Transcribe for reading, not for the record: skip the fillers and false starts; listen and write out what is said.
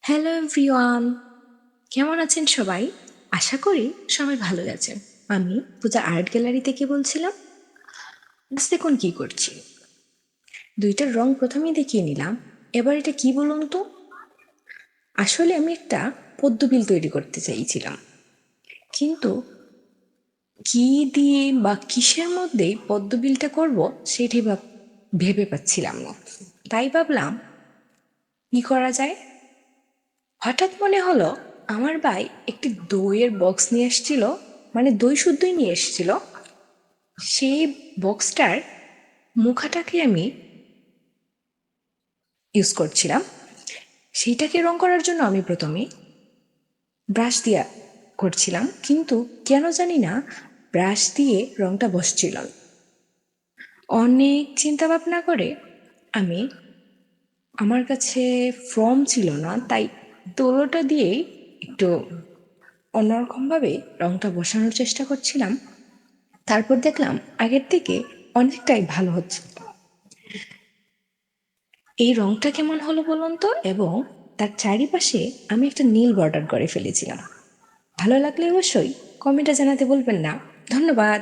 Hello everyone, কেমন আছেন সবাই? আশা করি সবাই ভালো আছেন। আমি পূজা আর্ট গ্যালারি থেকে বলছিলাম। আজ দেখুন কি করছি, দুইটার রং প্রথমেই দেখিয়ে নিলাম। এবার এটা কি বলুন তো? আসলে আমি একটা পদ্মবিল তৈরি করতে চাইছিলাম, কিন্তু কি দিয়ে বা কিসের মধ্যে পদ্মবিলটা করব সেটাই ভেবে পাচ্ছিলাম না। তাই ভাবলাম কি করা যায়। হঠাৎ মনে হলো আমার ভাই একটি দইয়ের বক্স নিয়ে এসেছিল, মানে দই শুদ্ধই নিয়ে এসেছিল। সেই বক্সটার মুখাটাকে আমি ইউজ করছিলাম। সেইটাকে রং করার জন্য আমি প্রথমে ব্রাশ দিয়া করছিলাম, কিন্তু কেন জানি না ব্রাশ দিয়ে রংটা বসছিল না। অনেক চিন্তা ভাবনা করে আমি, আমার কাছে ফর্ম ছিল না, তাই তোলোটা দিয়েই একটু অন্যরকমভাবে রংটা বসানোর চেষ্টা করছিলাম। তারপর দেখলাম আগের থেকে অনেকটাই ভালো হচ্ছে। এই রংটা কেমন হলো বলুন তো? এবং তার চারিপাশে আমি একটা নীল বর্ডার করে ফেলেছিলাম। ভালো লাগলে অবশ্যই কমেন্টে জানাতে বলবেন না। ধন্যবাদ।